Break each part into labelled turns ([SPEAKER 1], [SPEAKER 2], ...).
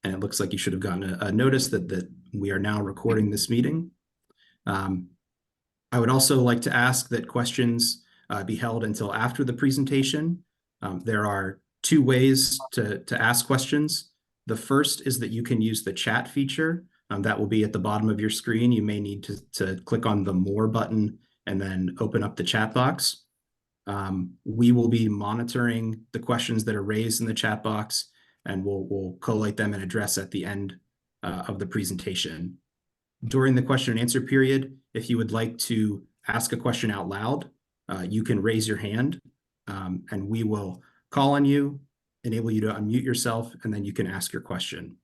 [SPEAKER 1] and it looks like you should have gotten a notice that we are now recording this meeting. I would also like to ask that questions be held until after the presentation. There are two ways to ask questions. The first is that you can use the chat feature. That will be at the bottom of your screen. You may need to click on the More button and then open up the chat box. We will be monitoring the questions that are raised in the chat box, and we'll collate them and address at the end of the presentation. During the question and answer period, if you would like to ask a question out loud, you can raise your hand, and we will call on you, enable you to unmute yourself, and then you can ask your question.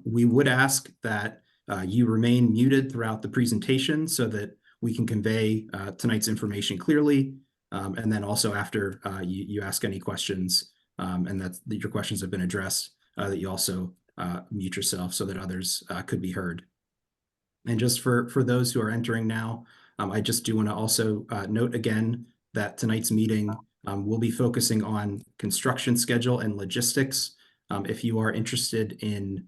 [SPEAKER 1] We would ask that you remain muted throughout the presentation so that we can convey tonight's information clearly, and then also after you ask any questions and that your questions have been addressed, that you also mute yourself so that others could be heard. And just for those who are entering now, I just do want to also note again that tonight's meeting will be focusing on construction schedule and logistics. If you are interested in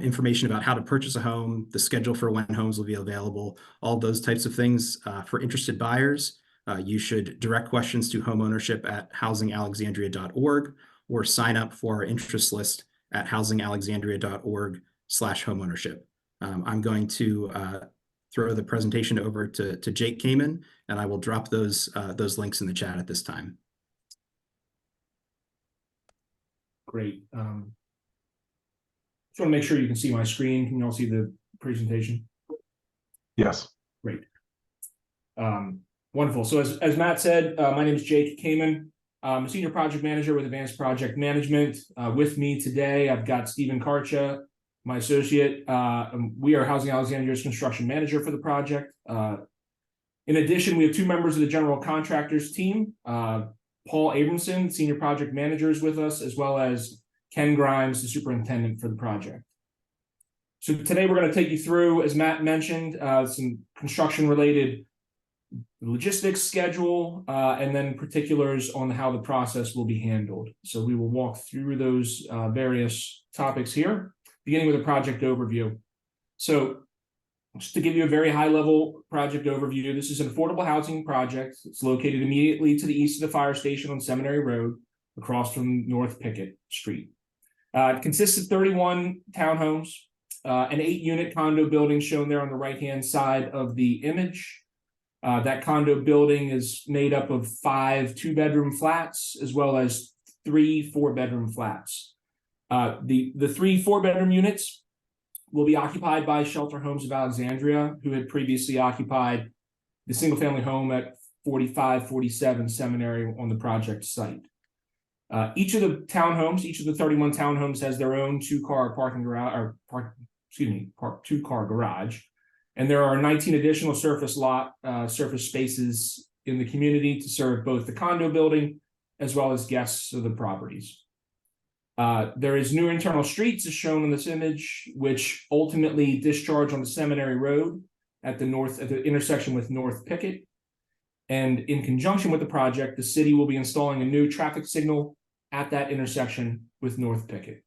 [SPEAKER 1] information about how to purchase a home, the schedule for when homes will be available, all those types of things for interested buyers, you should direct questions to homeownership@housingalexandria.org or sign up for our interest list at housingalexandria.org/homeownership. I'm going to throw the presentation over to Jake Kamen, and I will drop those links in the chat at this time.
[SPEAKER 2] Great. Just want to make sure you can see my screen. Can you all see the presentation?
[SPEAKER 3] Yes.
[SPEAKER 2] Great. Wonderful. So as Matt said, my name is Jake Kamen. I'm a senior project manager with Advanced Project Management. With me today, I've got Stephen Karcha, my associate. We are Housing Alexandria's construction manager for the project. In addition, we have two members of the general contractors team. Paul Abramson, senior project manager, is with us, as well as Ken Grimes, the superintendent for the project. So today we're going to take you through, as Matt mentioned, some construction-related logistics schedule, and then particulars on how the process will be handled. So we will walk through those various topics here, beginning with a project overview. So just to give you a very high-level project overview, this is an affordable housing project. It's located immediately to the east of the fire station on Seminary Road, across from North Pickett Street. It consists of 31 townhomes, an 8-unit condo building shown there on the right-hand side of the image. That condo building is made up of 5 2-bedroom flats, as well as 3 4-bedroom flats. The 3 4-bedroom units will be occupied by Shelter Homes of Alexandria, who had previously occupied the single-family home at 4547 Seminary on the project site. Each of the townhomes, each of the 31 townhomes, has their own 2-car parking garage, two-car garage, and there are 19 additional surface spaces in the community to serve both the condo building as well as guests of the properties. There is new internal streets, as shown in this image, which ultimately discharge on the Seminary Road at the intersection with North Pickett. And in conjunction with the project, the city will be installing a new traffic signal at that intersection with North Pickett.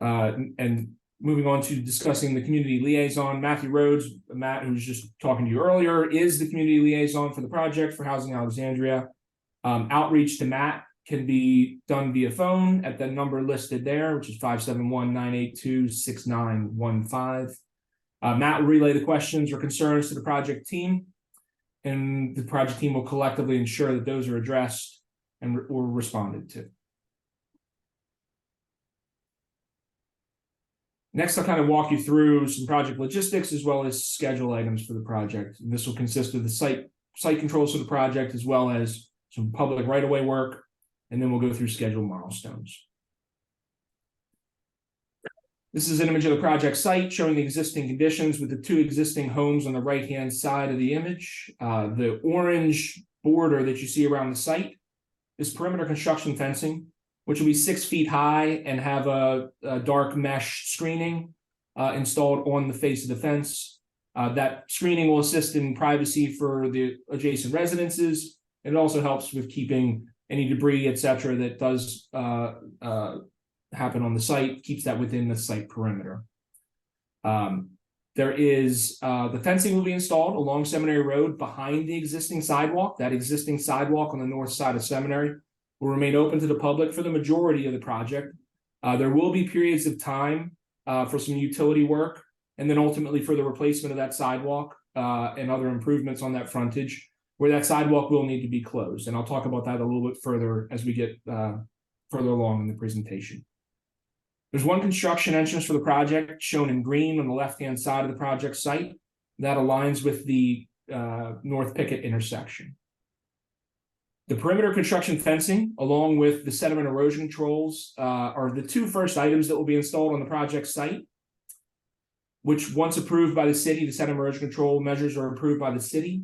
[SPEAKER 2] And moving on to discussing the community liaison, Matthew Rhodes, Matt, who was just talking to you earlier, is the community liaison for the project for Housing Alexandria. Outreach to Matt can be done via phone at the number listed there, which is 571-982-6915. Matt will relay the questions or concerns to the project team, and the project team will collectively ensure that those are addressed and or responded to. Next, I'll kind of walk you through some project logistics as well as schedule items for the project. And this will consist of the site controls for the project, as well as some public right-of-way work, and then we'll go through schedule milestones. This is an image of the project site showing the existing conditions with the 2 existing homes on the right-hand side of the image. The orange border that you see around the site is perimeter construction fencing, which will be 6 feet high and have a dark mesh screening installed on the face of the fence. That screening will assist in privacy for the adjacent residences. It also helps with keeping any debris, etc., that does happen on the site, keeps that within the site perimeter. There is the fencing will be installed along Seminary Road behind the existing sidewalk. That existing sidewalk on the north side of Seminary will remain open to the public for the majority of the project. There will be periods of time for some utility work, and then ultimately for the replacement of that sidewalk and other improvements on that frontage, where that sidewalk will need to be closed. And I'll talk about that a little bit further as we get further along in the presentation. There's one construction entrance for the project shown in green on the left-hand side of the project site that aligns with the North Pickett intersection. The perimeter construction fencing, along with the sediment erosion controls, are the two first items that will be installed on the project site, which once approved by the city, the sediment erosion control measures are approved by the city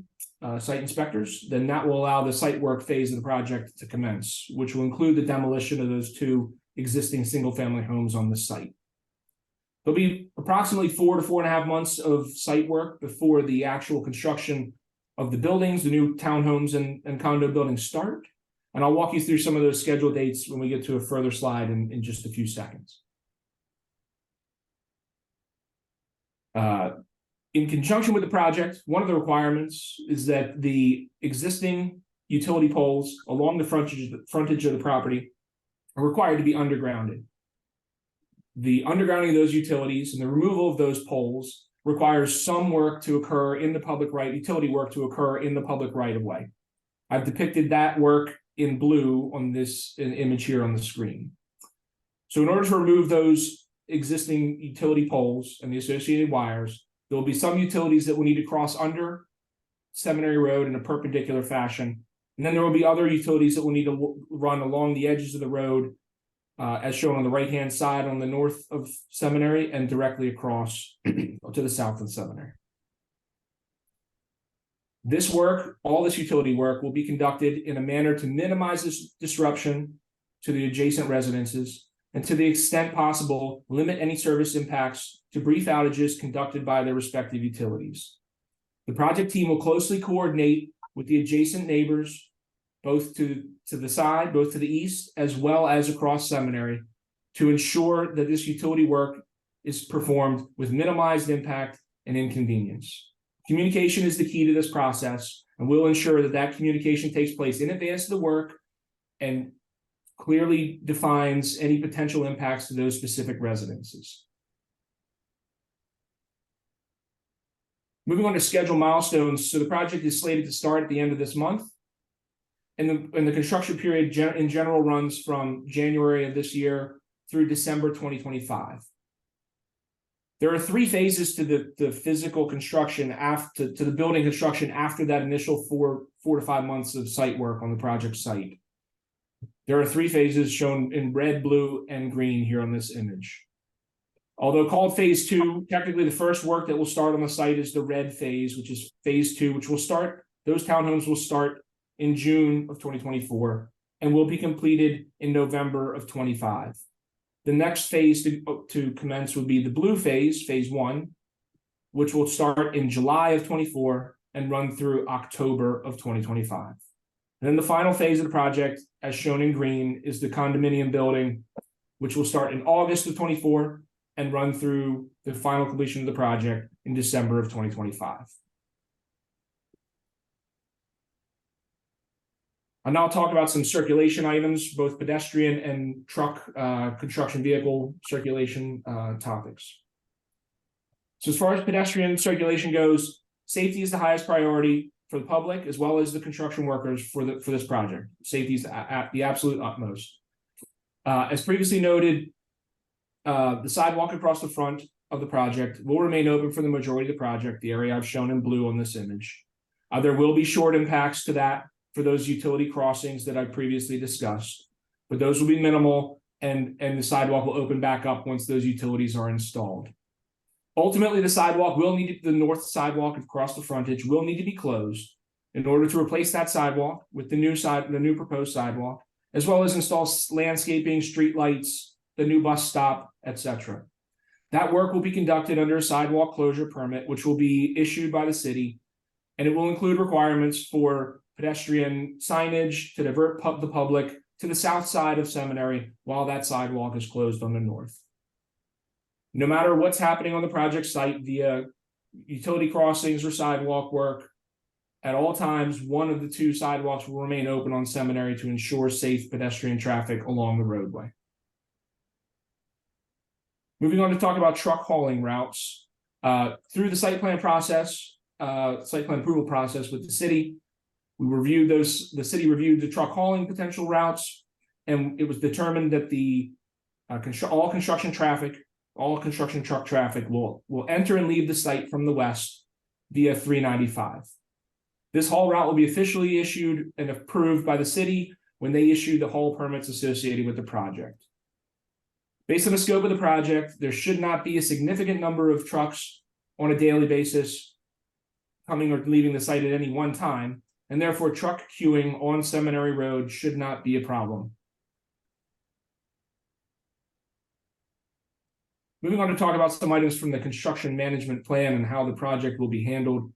[SPEAKER 2] site inspectors, then that will allow the site work phase of the project to commence, which will include the demolition of those two existing single-family homes on the site. There'll be approximately 4 to 4.5 months of site work before the actual construction of the buildings, the new townhomes and condo buildings start. And I'll walk you through some of those scheduled dates when we get to a further slide in just a few seconds. In conjunction with the project, one of the requirements is that the existing utility poles along the frontage of the property are required to be undergrounded. The undergrounding of those utilities and the removal of those poles requires some work to occur in the public right, utility work to occur in the public right of way. I've depicted that work in blue on this image here on the screen. So in order to remove those existing utility poles and the associated wires, there will be some utilities that will need to cross under Seminary Road in a perpendicular fashion. And then there will be other utilities that will need to run along the edges of the road, as shown on the right-hand side on the north of Seminary and directly across to the south of Seminary. This work, all this utility work, will be conducted in a manner to minimize this disruption to the adjacent residences, and to the extent possible, limit any service impacts to brief outages conducted by their respective utilities. The project team will closely coordinate with the adjacent neighbors, both to the side, both to the east, as well as across Seminary, to ensure that this utility work is performed with minimized impact and inconvenience. Communication is the key to this process, and we'll ensure that that communication takes place in advance of the work and clearly defines any potential impacts to those specific residences. Moving on to schedule milestones. So the project is slated to start at the end of this month. And the construction period in general runs from January of this year through December 2025. There are 3 phases to the physical construction to the building construction after that initial 4 to 5 months of site work on the project site. There are 3 phases shown in red, blue, and green here on this image. Although called phase 2, technically the first work that will start on the site is the red phase, which is phase 2, which will start, those townhomes will start in June of 2024 and will be completed in November of 25. The next phase to commence would be the blue phase, phase 1, which will start in July of 24 and run through October of 2025. And then the final phase of the project, as shown in green, is the condominium building, which will start in August of 24 and run through the final completion of the project in December of 2025. I'll now talk about some circulation items, both pedestrian and truck construction vehicle circulation topics. So as far as pedestrian circulation goes, safety is the highest priority for the public as well as the construction workers for this project. Safety is at the absolute utmost. As previously noted, the sidewalk across the front of the project will remain open for the majority of the project, the area I've shown in blue on this image. There will be short impacts to that for those utility crossings that I previously discussed, but those will be minimal, and the sidewalk will open back up once those utilities are installed. Ultimately, the north sidewalk across the frontage will need to be closed in order to replace that sidewalk with the new proposed sidewalk, as well as install landscaping, street lights, the new bus stop, etc. That work will be conducted under a sidewalk closure permit, which will be issued by the city, and it will include requirements for pedestrian signage to divert the public to the south side of Seminary while that sidewalk is closed on the north. No matter what's happening on the project site via utility crossings or sidewalk work, at all times, one of the two sidewalks will remain open on Seminary to ensure safe pedestrian traffic along the roadway. Moving on to talk about truck hauling routes. Through the site plan approval process with the city, the city reviewed the truck hauling potential routes, and it was determined that all construction truck traffic will enter and leave the site from the west via 395. This haul route will be officially issued and approved by the city when they issue the haul permits associated with the project. Based on the scope of the project, there should not be a significant number of trucks on a daily basis coming or leaving the site at any one time, and therefore truck queuing on Seminary Road should not be a problem. Moving on to talk about some items from the construction management plan and how the project will be handled.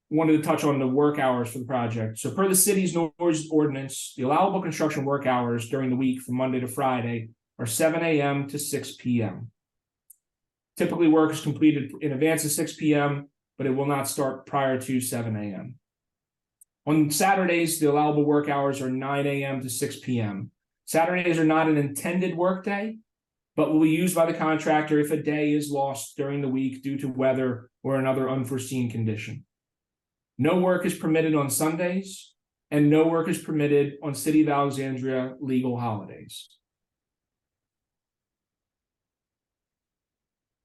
[SPEAKER 2] Wanted to touch on the work hours for the project. So per the city's noise ordinance, the allowable construction work hours during the week from Monday to Friday are 7 a.m. to 6 p.m. Typically work is completed in advance of 6 p.m., but it will not start prior to 7 a.m. On Saturdays, the allowable work hours are 9 a.m. to 6 p.m. Saturdays are not an intended work day, but will be used by the contractor if a day is lost during the week due to weather or another unforeseen condition. No work is permitted on Sundays, and no work is permitted on City of Alexandria legal holidays.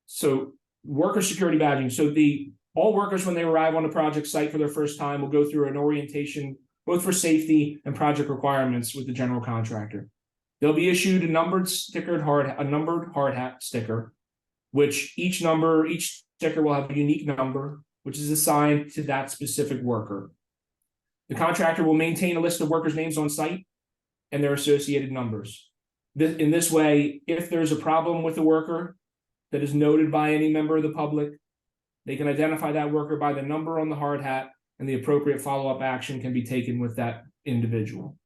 [SPEAKER 2] So worker security badging. So all workers, when they arrive on the project site for their first time, will go through an orientation, both for safety and project requirements with the general contractor. They'll be issued a numbered hard hat sticker, which each sticker will have a unique number, which is assigned to that specific worker. The contractor will maintain a list of workers' names on site and their associated numbers. In this way, if there's a problem with a worker that is noted by any member of the public, they can identify that worker by the number on the hard hat, and the appropriate follow-up action can be taken with that individual.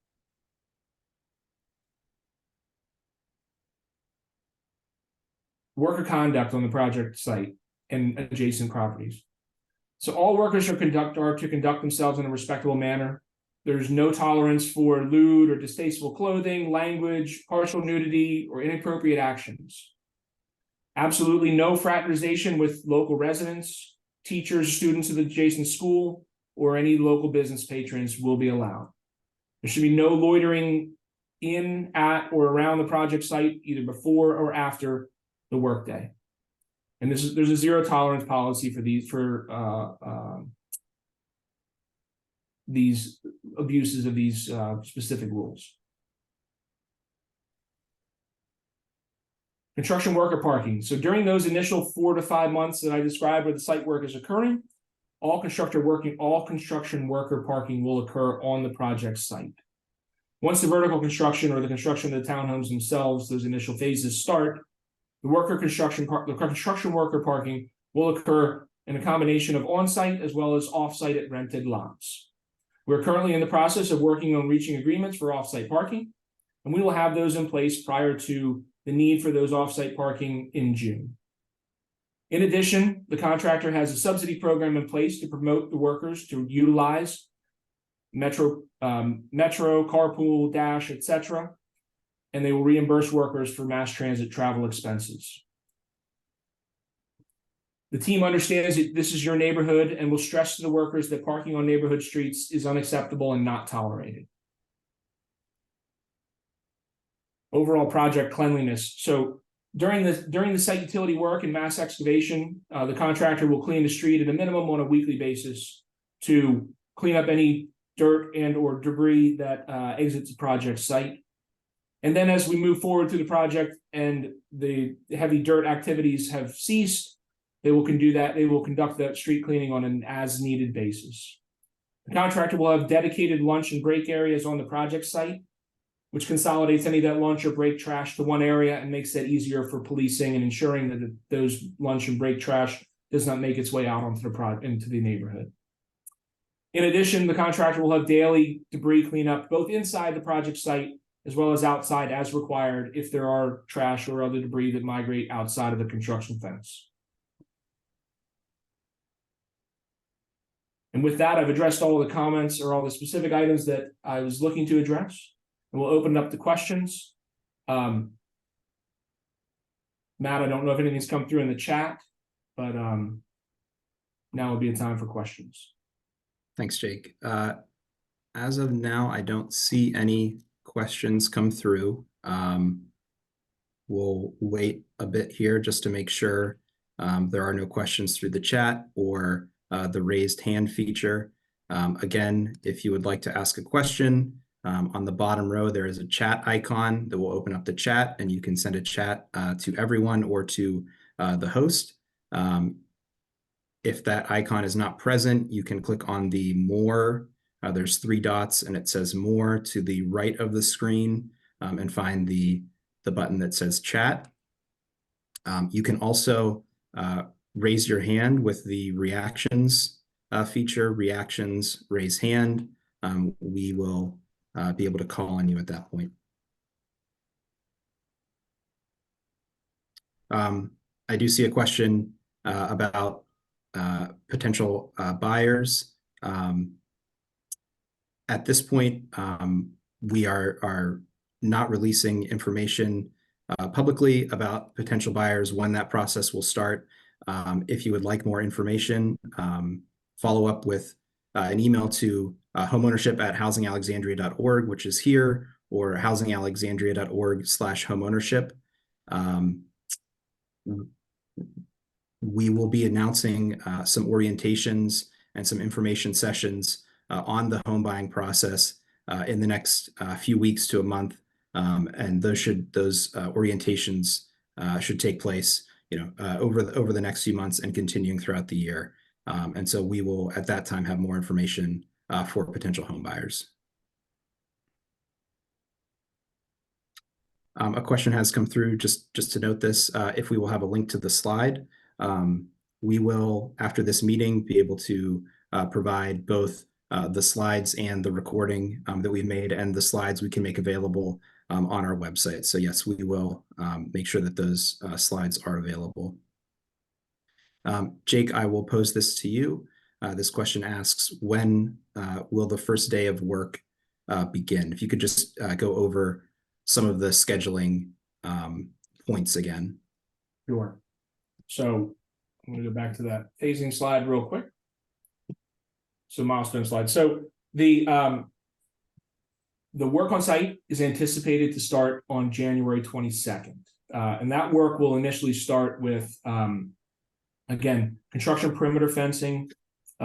[SPEAKER 2] Worker conduct on the project site and adjacent properties. So all workers are to conduct themselves in a respectable manner. There's no tolerance for lewd or distasteful clothing, language, partial nudity, or inappropriate actions. Absolutely no fraternization with local residents, teachers, students of the adjacent school, or any local business patrons will be allowed. There should be no loitering in, at, or around the project site, either before or after the workday. And there's a zero tolerance policy for these abuses of these specific rules. Construction worker parking. So during those initial 4 to 5 months that I described where the site work is occurring, all construction worker parking will occur on the project site. Once the vertical construction or the construction of the townhomes themselves, those initial phases start, the construction worker parking will occur in a combination of on-site as well as off-site at rented lots. We're currently in the process of working on reaching agreements for off-site parking, and we will have those in place prior to the need for those off-site parking in June. In addition, the contractor has a subsidy program in place to promote the workers to utilize Metro, Carpool, Dash, etc., and they will reimburse workers for mass transit travel expenses. The team understands that this is your neighborhood and will stress to the workers that parking on neighborhood streets is unacceptable and not tolerated. Overall project cleanliness. So during the site utility work and mass excavation, the contractor will clean the street at a minimum on a weekly basis to clean up any dirt and or debris that exits the project site. And then as we move forward through the project and the heavy dirt activities have ceased, they will conduct that street cleaning on an as-needed basis. The contractor will have dedicated lunch and break areas on the project site, which consolidates any of that lunch or break trash to one area and makes that easier for policing and ensuring that those lunch and break trash does not make its way out onto into the neighborhood. In addition, the contractor will have daily debris cleanup both inside the project site as well as outside as required if there are trash or other debris that migrate outside of the construction fence. And with that, I've addressed all the comments or all the specific items that I was looking to address. And we'll open it up to questions. Matt, I don't know if anything's come through in the chat, but now would be a time for questions.
[SPEAKER 1] Thanks, Jake. As of now, I don't see any questions come through. We'll wait a bit here just to make sure there are no questions through the chat or the raised hand feature. Again, if you would like to ask a question, on the bottom row, there is a chat icon that will open up the chat, and you can send a chat to everyone or to the host. If that icon is not present, you can click on the more. There's 3 dots, and it says more to the right of the screen, and find the button that says chat. You can also raise your hand with the reactions feature, reactions, raise hand. We will be able to call on you at that point. I do see a question about potential buyers. At this point, we are not releasing information publicly about potential buyers when that process will start. If you would like more information, follow up with an email to homeownership@housingalexandria.org, which is here, or housingalexandria.org/homeownership. We will be announcing some orientations and some information sessions on the home buying process in the next few weeks to a month, and those orientations should take place, over the next few months and continuing throughout the year. And so we will at that time have more information for potential home buyers. A question has come through just to note this, if we will have a link to the slide. We will, after this meeting, be able to provide both the slides and the recording that we've made, and the slides we can make available on our website. So yes, we will make sure that those slides are available. Jake, I will pose this to you. This question asks, when will the first day of work begin? If you could just go over some of the scheduling points again.
[SPEAKER 2] Sure. So I'm going to go back to that phasing slide real quick. So milestone slide. So the work on site is anticipated to start on January 22nd. And that work will initially start with, again, construction perimeter fencing,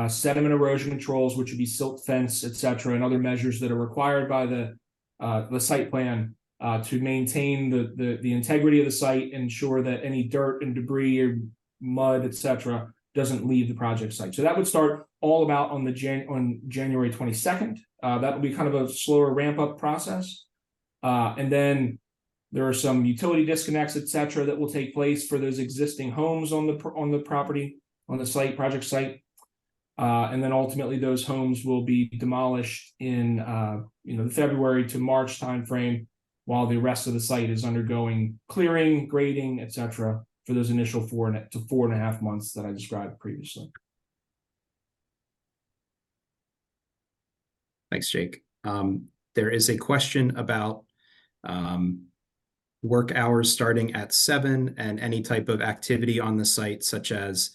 [SPEAKER 2] sediment erosion controls, which would be silt fence, et cetera, and other measures that are required by the site plan to maintain the integrity of the site, ensure that any dirt and debris or mud, et cetera, doesn't leave the project site. So that would start all about on January 22nd. That will be kind of a slower ramp up process. And then there are some utility disconnects, et cetera, that will take place for those existing homes on the property, on the site, project site. And then ultimately those homes will be demolished in the February to March timeframe, while the rest of the site is undergoing clearing, grading, et cetera, for those initial 4 to 4.5 months that I described previously.
[SPEAKER 1] Thanks, Jake. There is a question about work hours starting at 7 and any type of activity on the site, such as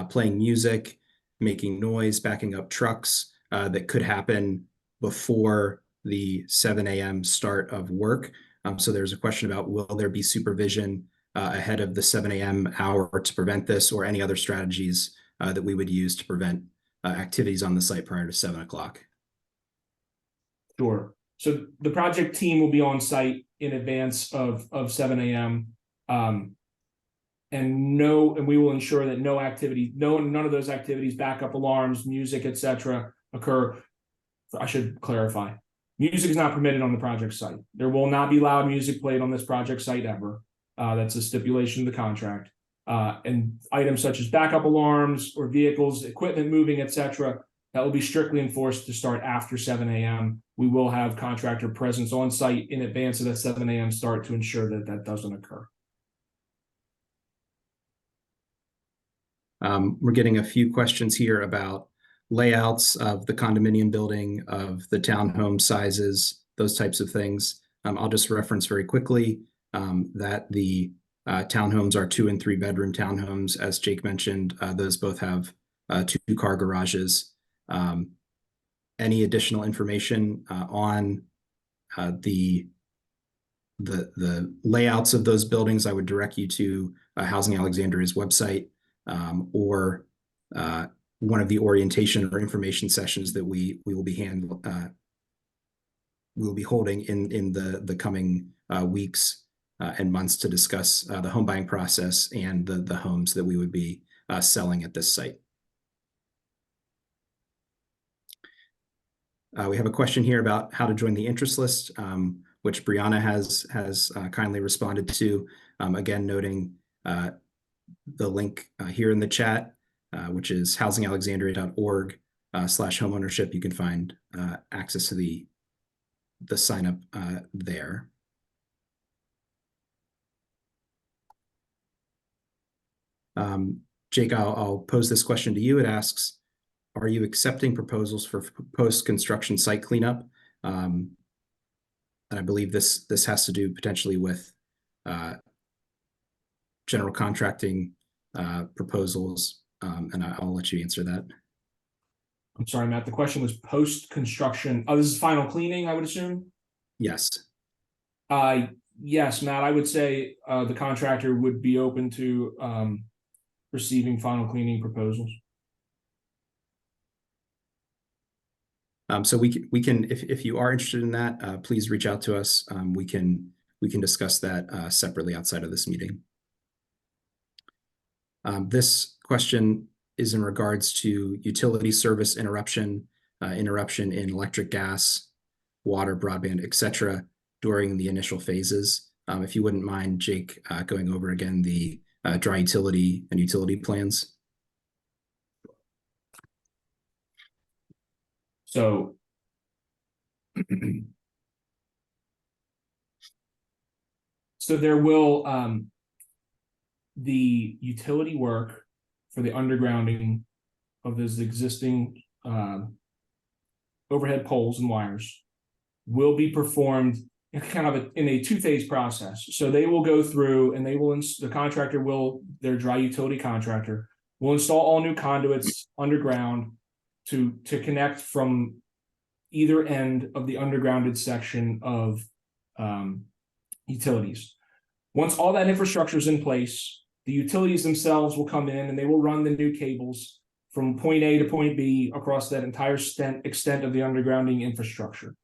[SPEAKER 1] playing music, making noise, backing up trucks, that could happen before the 7 a.m. start of work. So there's a question about, will there be supervision ahead of the 7 a.m. hour to prevent this, or any other strategies that we would use to prevent activities on the site prior to 7 o'clock?
[SPEAKER 2] Sure. So the project team will be on site in advance of 7 a.m. And we will ensure that none of those activities, backup alarms, music, et cetera, occur. I should clarify. Music is not permitted on the project site. There will not be loud music played on this project site ever. That's a stipulation of the contract. And items such as backup alarms or vehicles, equipment moving, et cetera, That will be strictly enforced to start after 7 a.m. We will have contractor presence on site in advance of that 7 a.m. start to ensure that that doesn't occur.
[SPEAKER 1] We're getting a few questions here about layouts of the condominium building, of the townhome sizes, those types of things. I'll just reference very quickly that the townhomes are 2 and 3 bedroom townhomes. As Jake mentioned, those both have 2-car garages. Any additional information on the layouts of those buildings, I would direct you to Housing Alexandria's website, or one of the orientation or information sessions that we will be holding in the coming weeks and months to discuss the home buying process and the homes that we would be selling at this site. We have a question here about how to join the interest list, which Brianna has kindly responded to. Again, noting the link here in the chat, which is housingalexandria.org/homeownership. You can find access to the sign up there. Jake, I'll pose this question to you. It asks, are you accepting proposals for post-construction site cleanup? And I believe this has to do potentially with general contracting proposals, and I'll let you answer that.
[SPEAKER 2] I'm sorry, Matt. The question was post-construction. Oh, this is final cleaning, I would assume?
[SPEAKER 1] Yes.
[SPEAKER 2] Yes, Matt. I would say the contractor would be open to receiving final cleaning proposals.
[SPEAKER 1] So we can if you are interested in that, please reach out to us. We can discuss that separately outside of this meeting. This question is in regards to utility service interruption in electric, gas, water, broadband, etc. during the initial phases. If you wouldn't mind, Jake, going over again the dry utility and utility plans.
[SPEAKER 2] So there will the utility work for the undergrounding of those existing overhead poles and wires will be performed in kind of in a 2-phase process. So they will go through and the contractor their dry utility contractor will install all new conduits underground to connect from either end of the undergrounded section of utilities. Once all that infrastructure is in place, the utilities themselves will come in and they will run the new cables from point A to point B across that entire extent of the undergrounding infrastructure.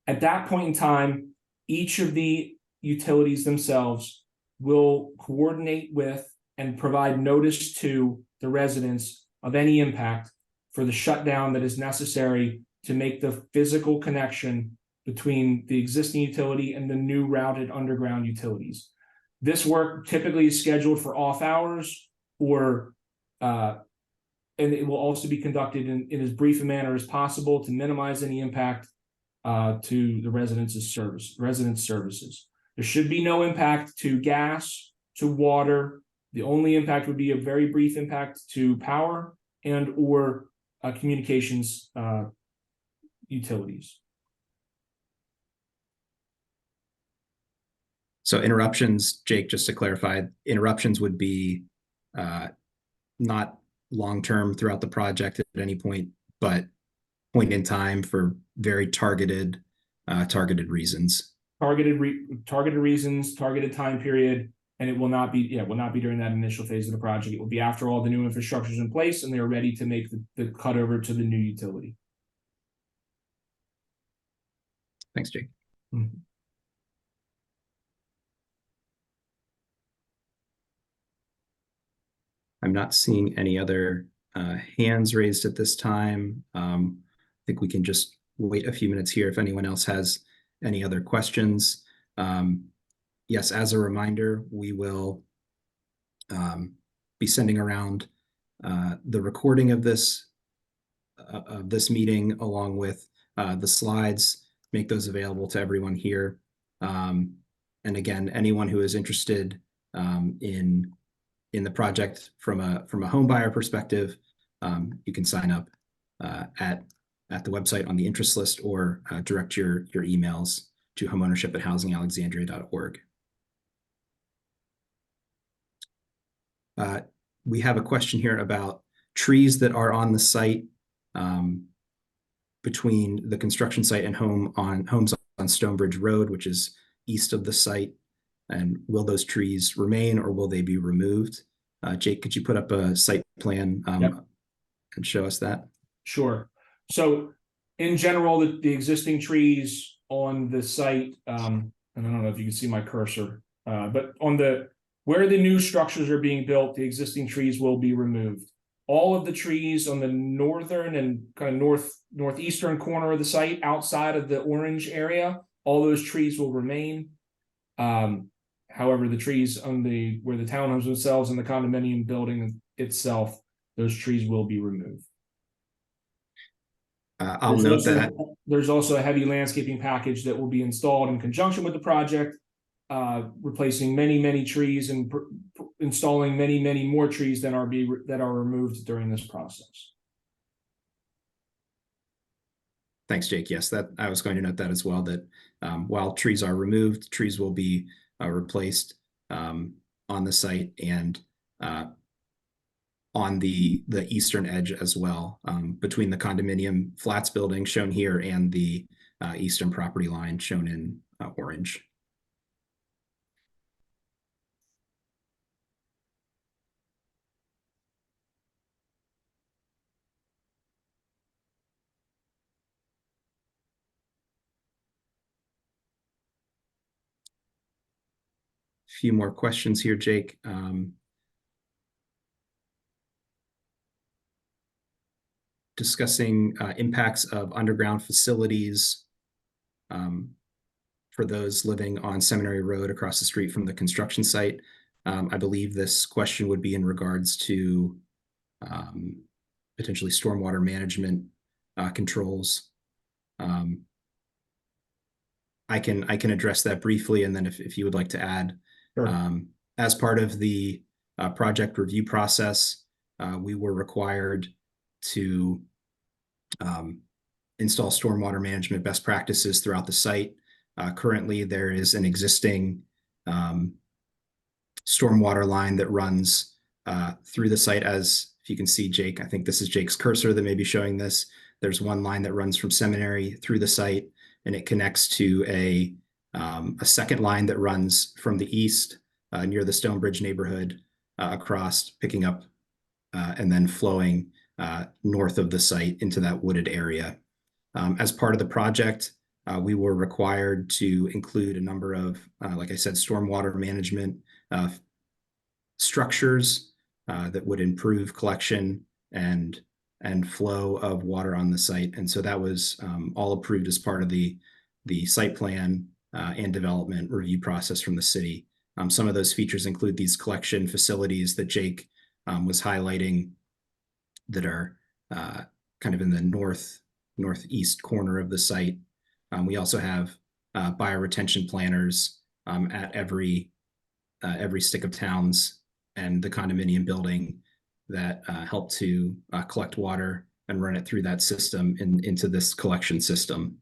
[SPEAKER 2] At that point in time, each of the utilities themselves will coordinate with and provide notice to the residents of any impact for the shutdown that is necessary to make the physical connection between the existing utility and the new routed underground utilities. This work typically is scheduled for off hours and it will also be conducted in as brief a manner as possible to minimize any impact to the residents' services. There should be no impact to gas, to water. The only impact would be a very brief impact to power and or communications utilities.
[SPEAKER 1] So interruptions, Jake, just to clarify, interruptions would be not long-term throughout the project at any point, but point in time for very targeted reasons.
[SPEAKER 2] Targeted reasons, targeted time period, and it will not be during that initial phase of the project. It will be after all the new infrastructure is in place and they're ready to make the cut over to the new utility.
[SPEAKER 1] Thanks, Jake.
[SPEAKER 2] Mm-hmm.
[SPEAKER 1] I'm not seeing any other hands raised at this time. I think we can just wait a few minutes here if anyone else has any other questions. Yes, as a reminder, we will be sending around the recording of this of this meeting, along with the slides, make those available to everyone here. And again, anyone who is interested in the project from a home buyer perspective, you can sign up at the website on the interest list, or direct your emails to homeownership@housingalexandria.org. We have a question here about trees that are on the site between the construction site and homes on Stonebridge Road, which is east of the site. And will those trees remain, or will they be removed? Jake, could you put up a site plan
[SPEAKER 2] Yep.
[SPEAKER 1] and show us that?
[SPEAKER 2] Sure. So in general, the existing trees on the site, and I don't know if you can see my cursor, but where the new structures are being built, the existing trees will be removed. All of the trees on the northern and kind of northeastern corner of the site, outside of the orange area, all those trees will remain. However, the trees where the townhomes themselves and the condominium building itself, those trees will be removed.
[SPEAKER 1] I'll note that
[SPEAKER 2] there's also a heavy landscaping package that will be installed in conjunction with the project, replacing many trees and installing many more trees that are removed during this process.
[SPEAKER 1] Thanks, Jake. Yes, that I was going to note that as well, that while trees are removed, trees will be replaced on the site and on the eastern edge as well, between the condominium flats building shown here and the eastern property line shown in orange. Few more questions here, Jake. Discussing impacts of underground facilities for those living on Seminary Road across the street from the construction site. I believe this question would be in regards to potentially stormwater management controls. I can address that briefly, and then if you would like to add. Sure. As part of the project review process, we were required to install stormwater management best practices throughout the site. Currently, there is an existing stormwater line that runs through the site. As if you can see, Jake, I think this is Jake's cursor that may be showing this. There's one line that runs from Seminary through the site, and it connects to a second line that runs from the east near the Stonebridge neighborhood across, picking up and then flowing north of the site into that wooded area. As part of the project, we were required to include a number of, like I said, stormwater management structures that would improve collection and flow of water on the site. And so that was all approved as part of the site plan and development review process from the city. Some of those features include these collection facilities that Jake was highlighting that are kind of in the northeast corner of the site. We also have bioretention planners at every stick of towns and the condominium building that help to collect water and run it through that system into this collection system.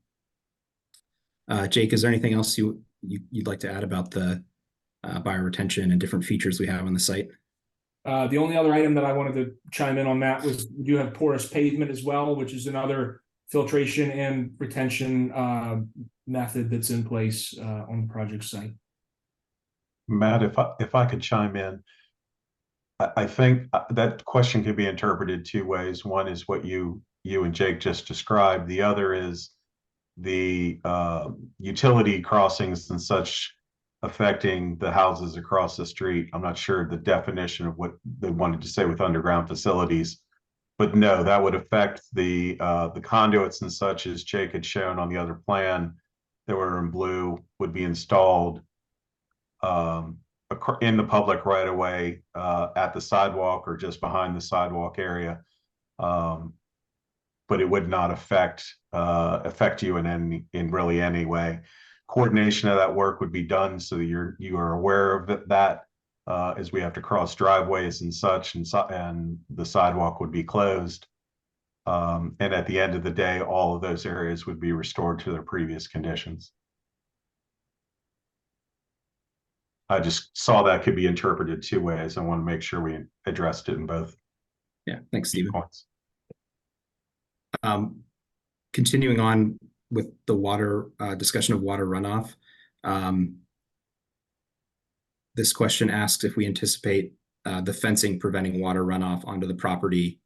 [SPEAKER 1] Jake, is there anything else you'd like to add about the bioretention and different features we have on the site?
[SPEAKER 2] The only other item that I wanted to chime in on that was we do have porous pavement as well, which is another filtration and retention method that's in place on the project site.
[SPEAKER 3] Matt, if I could chime in, I think that question could be interpreted two ways. One is what you and Jake just described. The other is the utility crossings and such affecting the houses across the street. I'm not sure the definition of what they wanted to say with underground facilities, but no, that would affect the conduits and such, as Jake had shown on the other plan that were in blue, would be installed in the public right of way at the sidewalk or just behind the sidewalk area. But but it would not affect you in really any way. Coordination of that work would be done so that you are aware of that, as we have to cross driveways and such, and the sidewalk would be closed. And at the end of the day, all of those areas would be restored to their previous conditions. I just saw that could be interpreted two ways. I want to make sure we addressed it in both.
[SPEAKER 1] Yeah, thanks, Stephen.
[SPEAKER 3] Points.
[SPEAKER 1] Continuing on with the water discussion of water runoff. This question asks if we anticipate the fencing preventing water runoff onto the property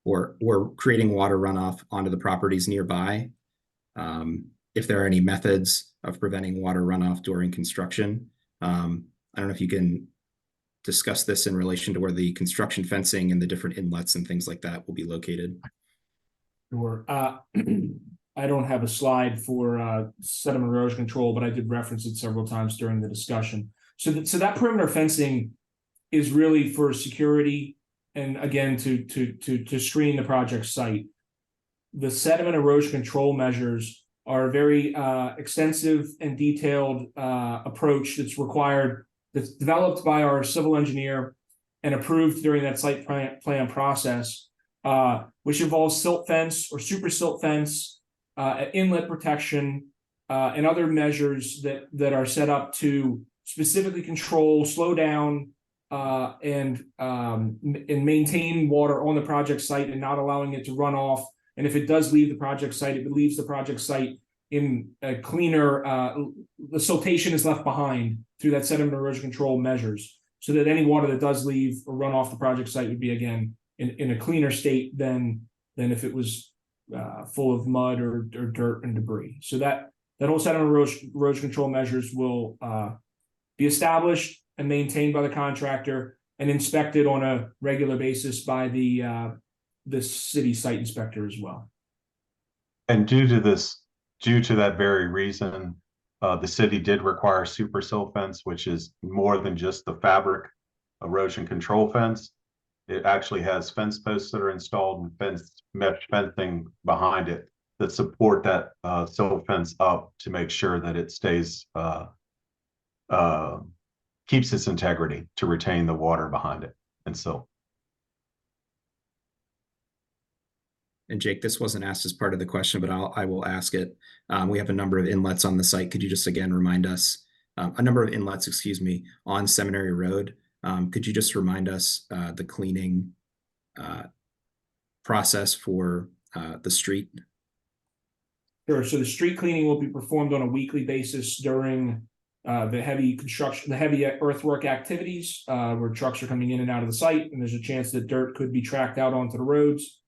[SPEAKER 1] or creating water runoff onto the properties nearby. If there are any methods of preventing water runoff during construction. I don't know if you can discuss this in relation to where the construction fencing and the different inlets and things like that will be located.
[SPEAKER 2] Sure. I don't have a slide for sediment erosion control, but I did reference it several times during the discussion. So that perimeter fencing is really for security and again to screen the project site. The sediment erosion control measures are a very extensive and detailed approach that's required, that's developed by our civil engineer and approved during that site plan process, which involves silt fence or super silt fence, inlet protection, and other measures that are set up to specifically control, slow down, and maintain water on the project site and not allowing it to run off. And if it does leave the project site, it leaves the project site in a cleaner, the siltation is left behind through that sediment erosion control measures, so that any water that does leave or run off the project site would be again in a cleaner state than if it was full of mud or dirt and debris. So that whole sediment erosion control measures will be established and maintained by the contractor and inspected on a regular basis by the city site inspector as well.
[SPEAKER 3] And due to that very reason, the city did require super silt fence, which is more than just the fabric erosion control fence. It actually has fence posts that are installed and mesh fencing behind it that support that silt fence up to make sure that it stays keeps its integrity to retain the water behind it and silt.
[SPEAKER 1] And Jake, this wasn't asked as part of the question, but I will ask it. We have a number of inlets on the site. Could you just again remind us, a number of inlets, excuse me, on Seminary Road. Could you just remind us the cleaning process for the street?
[SPEAKER 2] Sure. So the street cleaning will be performed on a weekly basis during the heavy construction, the heavy earthwork activities, where trucks are coming in and out of the site, and there's a chance that dirt could be tracked out onto the roads.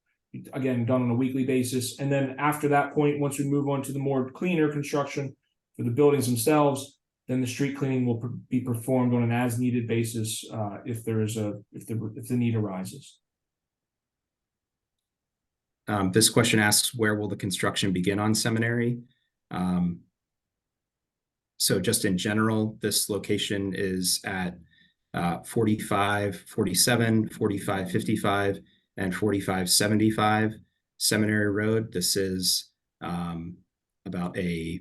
[SPEAKER 2] Again, done on a weekly basis. And then after that point, once we move on to the more cleaner construction for the buildings themselves, then the street cleaning will be performed on an as-needed basis if the need arises.
[SPEAKER 1] This question asks, where will the construction begin on Seminary? So just in general, this location is at 4547, 4555, and 4575 Seminary Road. This is about a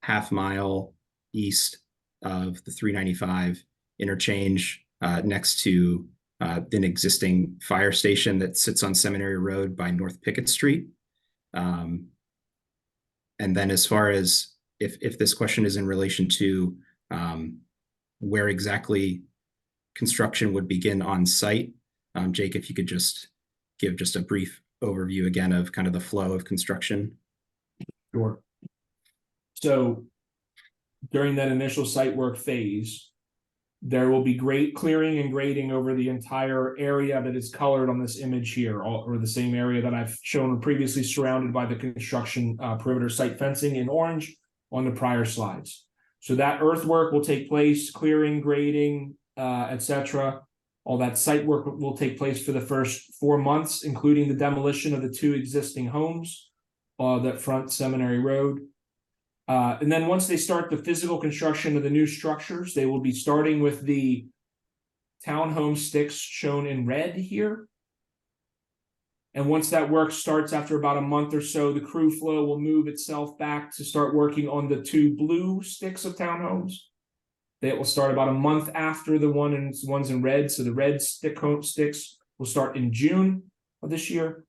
[SPEAKER 1] half mile east of the 395 interchange, next to an existing fire station that sits on Seminary Road by North Pickett Street. And then as far as if this question is in relation to where exactly construction would begin on site, Jake, if you could just give just a brief overview again of kind of the flow of construction.
[SPEAKER 2] Sure. So during that initial site work phase, there will be great clearing and grading over the entire area that is colored on this image here, or the same area that I've shown previously, surrounded by the construction perimeter site fencing in orange on the prior slides. So that earthwork will take place, clearing, grading, etc. All that site work will take place for the first 4 months, including the demolition of the 2 existing homes that front Seminary Road. And then once they start the physical construction of the new structures, they will be starting with the townhome sticks shown in red here. And once that work starts after about a month or so, the crew flow will move itself back to start working on the 2 blue sticks of townhomes. They will start about a month after the ones in red. So the red sticks will start in June of this year.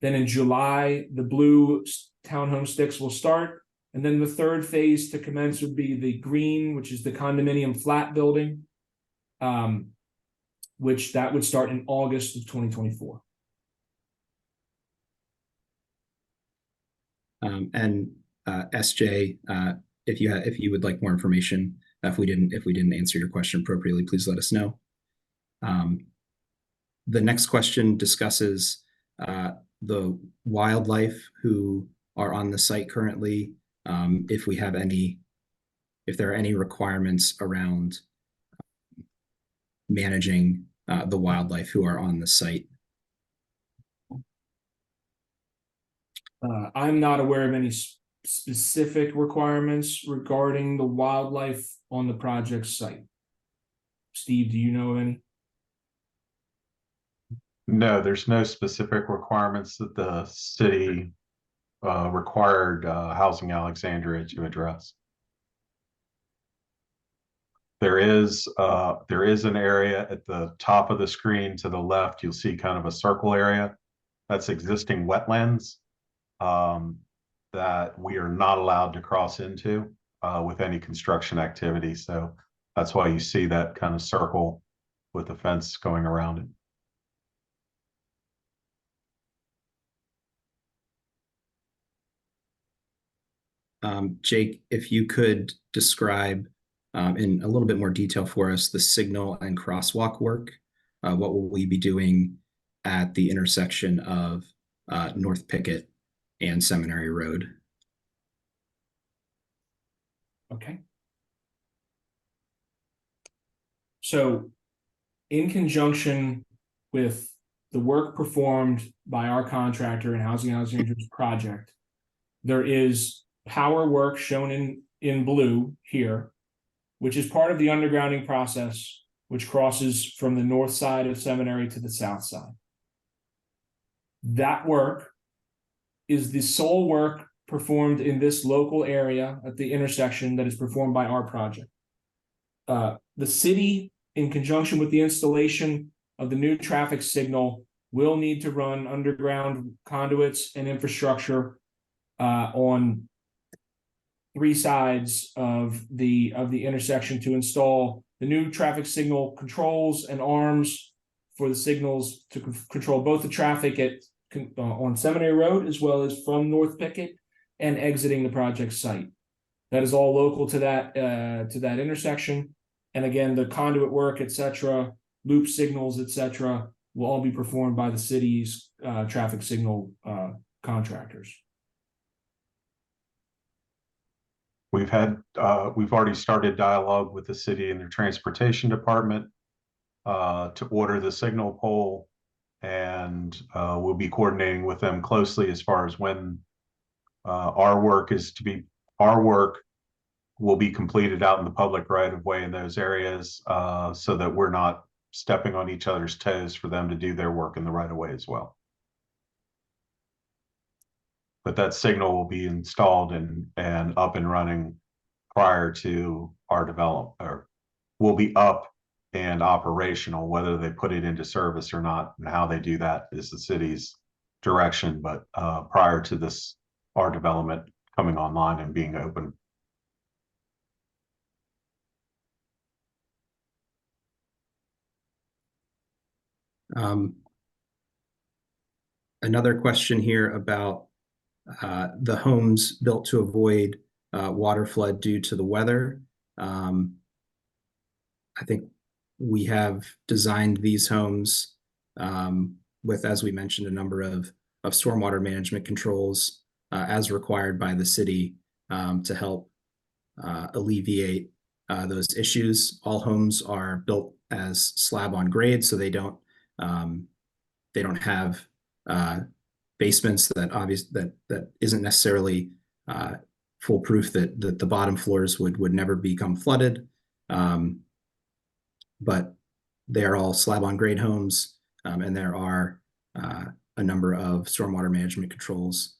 [SPEAKER 2] Then in July, the blue townhome sticks will start. And then the third phase to commence would be the green, which is the condominium flat building, which that would start in August of 2024.
[SPEAKER 1] SJ, if you would like more information, if we didn't answer your question appropriately, please let us know. The next question discusses the wildlife who are on the site currently, if there are any requirements around managing the wildlife who are on the site.
[SPEAKER 2] I'm not aware of any specific requirements regarding the wildlife on the project site. Steve, do you know of any?
[SPEAKER 3] No, there's no specific requirements that the city required Housing Alexandria to address. There is an area at the top of the screen to the left. You'll see kind of a circle area. That's existing wetlands that we are not allowed to cross into with any construction activity. So that's why you see that kind of circle with the fence going around it.
[SPEAKER 1] Jake, if you could describe in a little bit more detail for us the signal and crosswalk work. What will we be doing at the intersection of North Pickett and Seminary Road?
[SPEAKER 2] Okay. So in conjunction with the work performed by our contractor in Housing Alexandria's project, there is power work shown in blue here, which is part of the undergrounding process, which crosses from the north side of Seminary to the south side. That work is the sole work performed in this local area at the intersection that is performed by our project. The city, in conjunction with the installation of the new traffic signal, will need to run underground conduits and infrastructure on 3 sides of the intersection to install the new traffic signal controls and arms for the signals to control both the traffic on Seminary Road as well as from North Pickett and exiting the project site. That is all local to that intersection. And again, the conduit work, etc., loop signals, etc., will all be performed by the city's traffic signal contractors.
[SPEAKER 3] We've already started dialogue with the city and their transportation department to order the signal pole, and we'll be coordinating with them closely as far as when our work will be completed out in the public right of way in those areas, so that we're not stepping on each other's toes for them to do their work in the right of way as well. But that signal will be installed and up and running prior to our development, or will be up and operational. Whether they put it into service or not and how they do that is the city's direction, but prior to our development coming online and being open.
[SPEAKER 1] Another question here about the homes built to avoid water flood due to the weather. I think we have designed these homes with, as we mentioned, a number of stormwater management controls as required by the city to help alleviate those issues. All homes are built as slab on grade, so they don't have basements that isn't necessarily foolproof, that the bottom floors would never become flooded. But they are all slab on grade homes, and there are a a number of stormwater management controls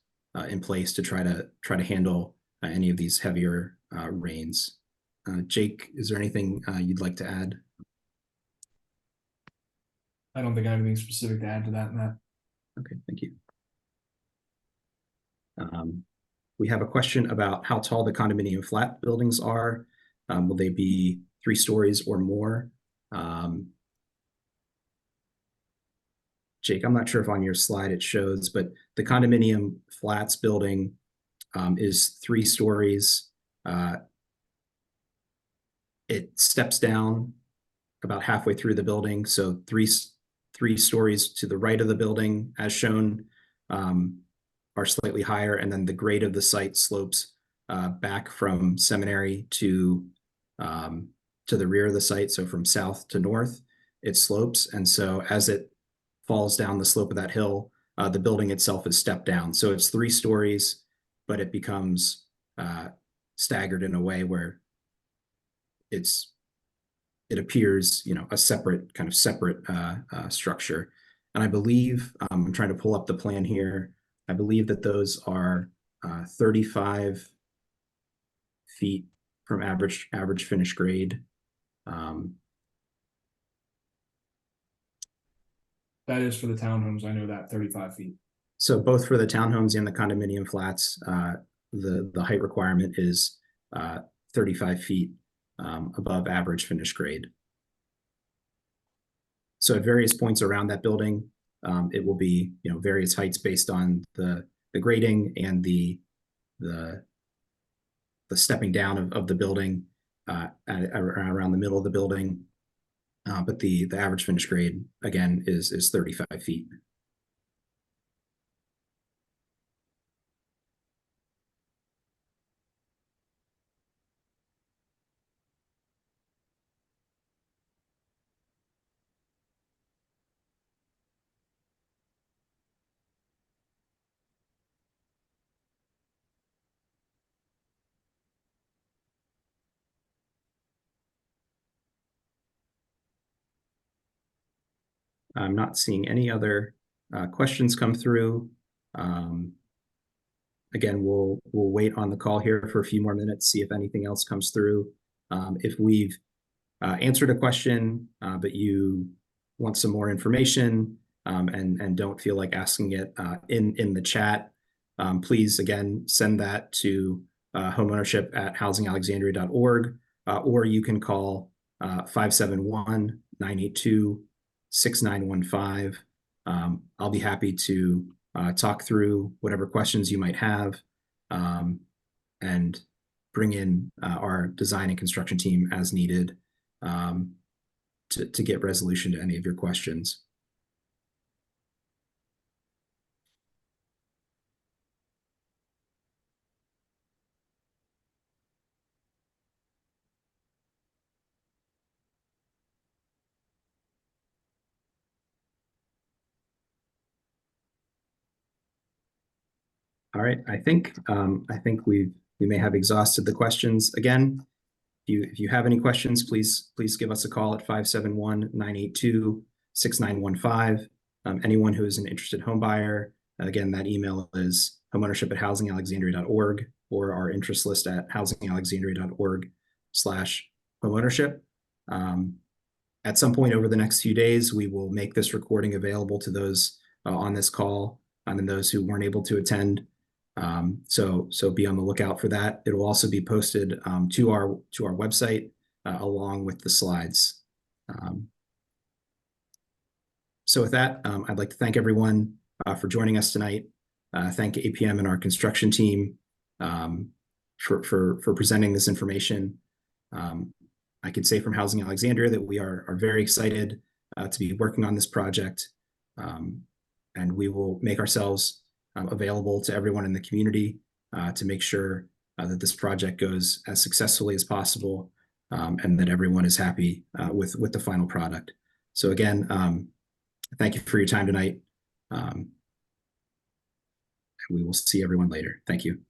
[SPEAKER 1] in place to try to handle any of these heavier rains. Jake, is there anything you'd like to add?
[SPEAKER 2] I don't think I have anything specific to add to that, Matt.
[SPEAKER 1] Okay, thank you. We have a question about how tall the condominium flat buildings are. Will they be 3 stories or more? Jake, I'm not sure if on your slide it shows, but the condominium flats building is 3 stories. It steps down about halfway through the building, so three stories to the right of the building, as shown, are slightly higher, and then the grade of the site slopes back from Seminary to the rear of the site, so from south to north, it slopes, and so as it falls down the slope of that hill, the building itself is stepped down. So it's 3 stories, but it becomes staggered in a way where it appears, a separate structure. And I believe, I'm trying to pull up the plan here. I believe that those are 35 feet from average finished grade.
[SPEAKER 2] That is for the townhomes. I know that 35 feet.
[SPEAKER 1] So both for the townhomes and the condominium flats, the height requirement is 35 feet above average finished grade. So at various points around that building, it will be various heights based on the grading and the stepping down of the building around the middle of the building. But the average finished grade again is 35 feet. I'm not seeing any other questions come through. Again, we'll wait on the call here for a few more minutes, see if anything else comes through. If we've answered a question, but you want some more information and don't feel like asking it in the chat, please again send that to homeownership@housingalexandria.org, or you can call 571-982-6915. I'll be happy to talk through whatever questions you might have and bring in our design and construction team as needed to get resolution to any of your questions. All right, I think we may have exhausted the questions. Again, if you have any questions, please give us a call at 571-982-6915. Anyone who is an interested home buyer, again, that email is homeownership@housingalexandria.org, or our interest list at housingalexandria.org/homeownership. At some point over the next few days, we will make this recording available to those on this call and those who weren't able to attend. So be on the lookout for that. It will also be posted to our website along with the slides. So with that, I'd like to thank everyone for joining us tonight. Thank APM and our construction team for presenting this information. I can say from Housing Alexandria that we are very excited to be working on this project, and we will make ourselves available to everyone in the community to make sure that this project goes as successfully as possible, and that everyone is happy with the final product. So again, thank you for your time tonight. We will see everyone later. Thank you.